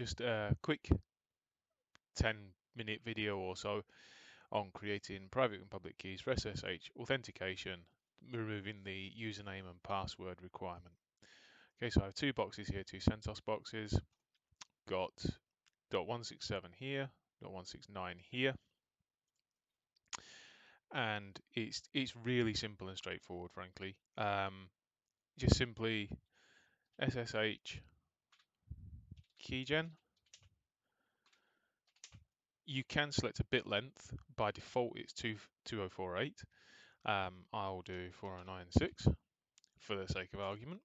just a quick 10-minute video or so on creating private and public keys for SSH authentication, removing the username and password requirement. Okay, so I have two boxes here, two CentOS boxes. Got .167 here, .169 here, and it's really simple and straightforward, frankly. Just simply SSH keygen. You can select a bit length. By default, it's 2048. I'll do 4096 for the sake of argument.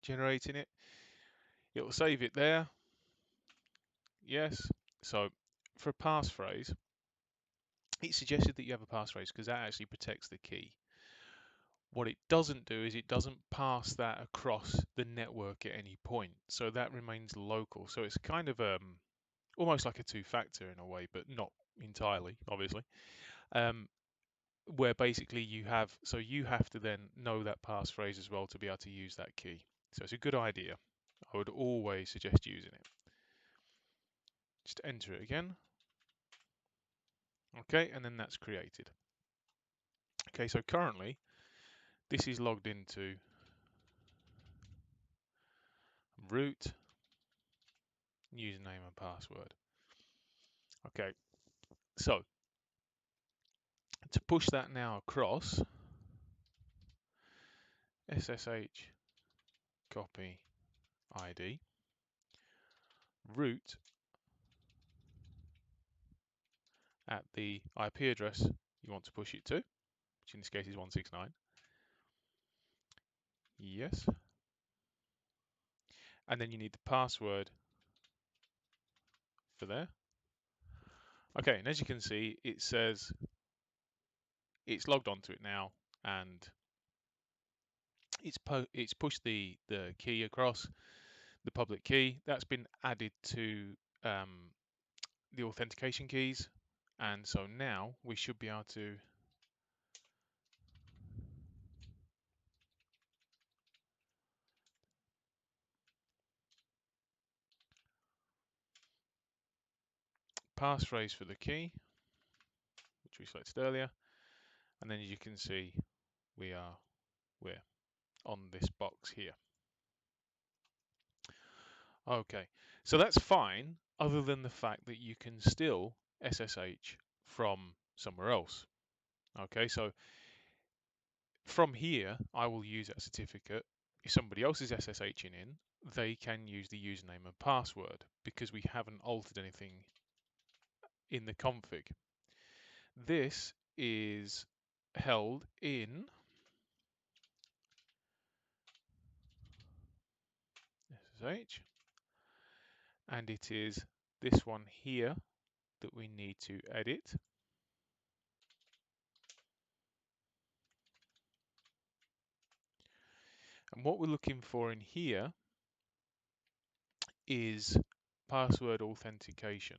Generating it. It will save it there. Yes. So for a passphrase, it suggested that you have a passphrase because that actually protects the key. What it doesn't do is it doesn't pass that across the network at any point. So that remains local. So it's kind of almost like a two-factor in a way, but not entirely, obviously. Where basically you have to then know that passphrase as well to be able to use that key. So it's a good idea. I would always suggest using it. Just enter it again. Okay, and then that's created. Okay, so currently this is logged into root, username and password. Okay, so to push that now across, SSH copy ID, root at the IP address you want to push it to, which in this case is 169. Yes. And then you need the password for there. Okay, and as you can see, it says it's logged onto it now, and it's pushed the key across, the public key. That's been added to the authentication keys, and so now we should be able to passphrase for the key, which we selected earlier, and then as you can see, we're on this box here. Okay, so that's fine, other than the fact that you can still SSH from somewhere else. Okay, so from here, I will use that certificate. If somebody else is SSHing in, they can use the username and password because we haven't altered anything in the config. This is held in SSH, and it is this one here that we need to edit. And what we're looking for in here is password authentication,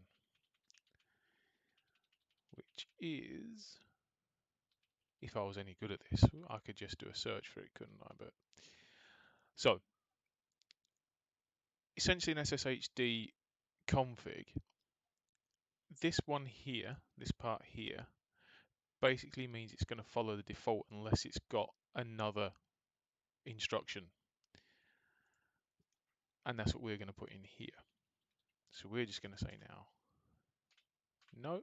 which is, if I was any good at this, I could just do a search for it, couldn't I? But so essentially an SSHD config, this one here, this part here, basically means it's going to follow the default unless it's got another instruction. And that's what we're going to put in here. So we're just going to say now, no.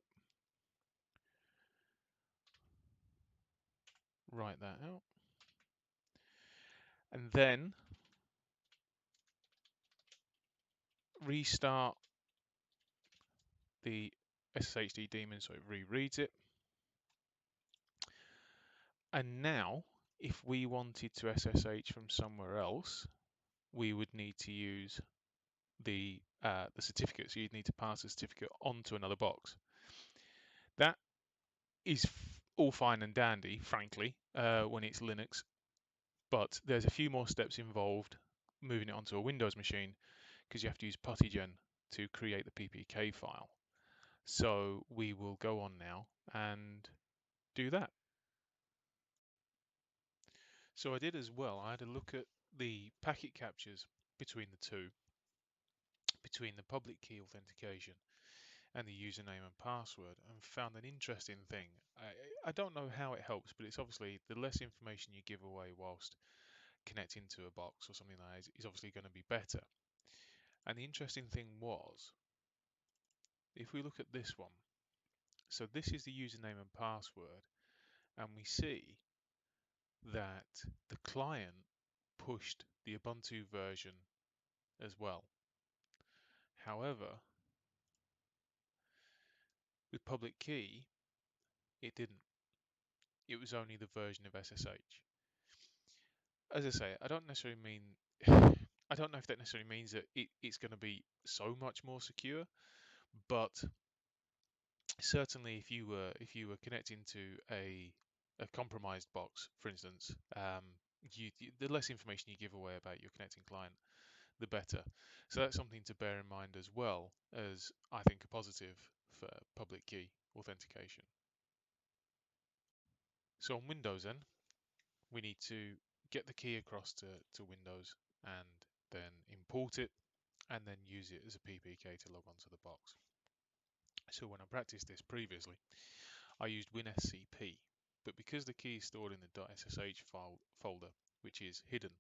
Write that out. And then restart the SSHD daemon so it rereads it. And now, if we wanted to SSH from somewhere else, we would need to use the certificate. So you'd need to pass the certificate onto another box. That is all fine and dandy, frankly, when it's Linux. But there's a few more steps involved moving it onto a Windows machine because you have to use puttygen to create the PPK file. So we will go on now and do that. So I did as well. I had a look at the packet captures between the two between the public key authentication and the username and password and found an interesting thing. I don't know how it helps, but it's obviously the less information you give away whilst connecting to a box or something like that is obviously going to be better. And the interesting thing was, if we look at this one, so this is the username and password, and we see that the client pushed the Ubuntu version as well. However, with public key, it didn't. It was only the version of SSH. As I say, I don't necessarily mean I don't know if that necessarily means that it's going to be so much more secure, but certainly if you were connecting to a compromised box, for instance, the less information you give away about your connecting client, the better. So that's something to bear in mind as well as I think a positive for public key authentication. So on Windows then, we need to get the key across to Windows and then import it and then use it as a PPK to log onto the box. So when I practiced this previously, I used WinSCP, but because the key is stored in the .ssh folder, which is hidden,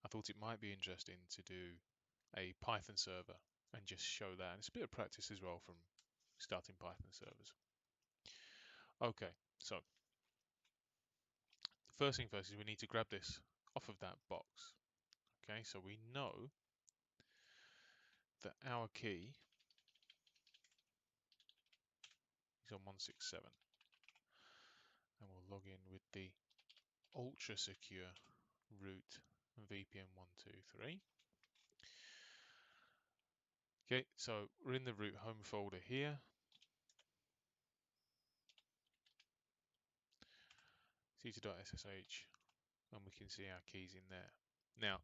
I thought it might be interesting to do a Python server and just show that. And it's a bit of practice as well from starting Python servers. Okay, so the first thing first is we need to grab this off of that box. Okay, so we know that our key is on 167, and we'll log in with the ultra secure root VPN 123. Okay, so we're in the root home folder here. c2.ssh, and we can see our keys in there. Now,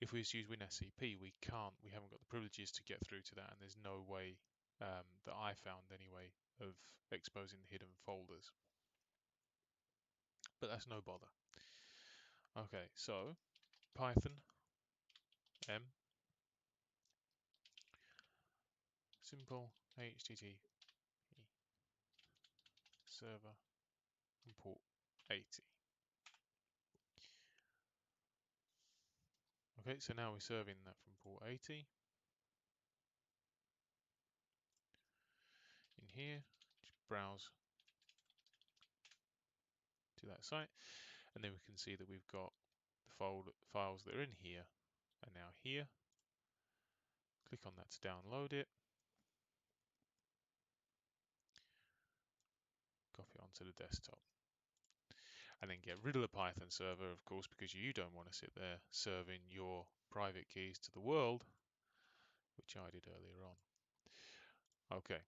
if we just use WinSCP, we haven't got the privileges to get through to that, and there's no way that I found anyway of exposing the hidden folders. But that's no bother. Okay, so Python m simple HTTP server and port 80. Okay, so now we're serving that from port 80. In here, just browse to that site, and then we can see that we've got the files that are in here are now here. Click on that to download it. Copy it onto the desktop. And then get rid of the Python server, of course, because you don't want to sit there serving your private keys to the world, which I did earlier on. Okay.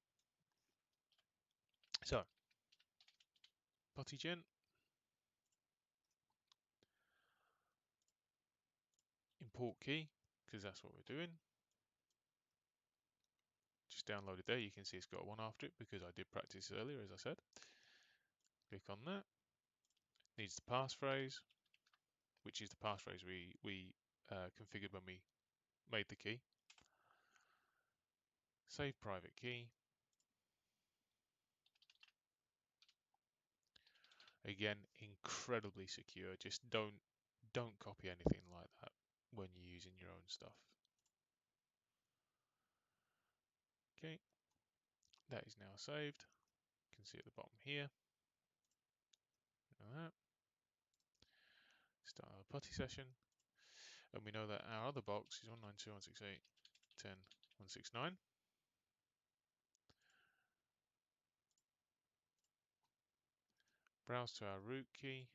So, PuttyGen. Import key, because that's what we're doing. Just download it there. You can see it's got one after it because I did practice earlier, as I said. Click on that. Needs the passphrase, which is the passphrase we configured when we made the key. Save private key. Again, incredibly secure. Just don't copy anything like that when you're using your own stuff. Okay, that is now saved. You can see at the bottom here. Like that. Start our putty session, and we know that our other box is 192.168.10.169. Browse to our root key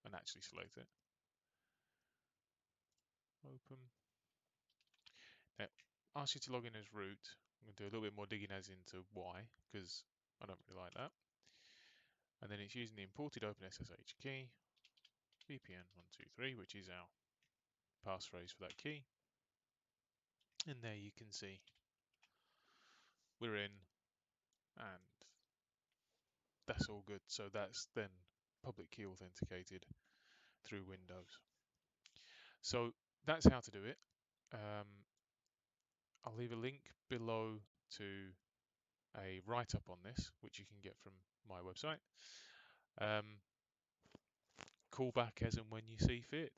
and actually select it. Open. Now, ask you to log in as root. I'm going to do a little bit more digging as into why, because I don't really like that. And then it's using the imported OpenSSH key, VPN123, which is our passphrase for that key. And there you can see we're in, and that's all good. So that's then public key authenticated through Windows. So that's how to do it. I'll leave a link below to a write-up on this, which you can get from my website. Call back as and when you see fit.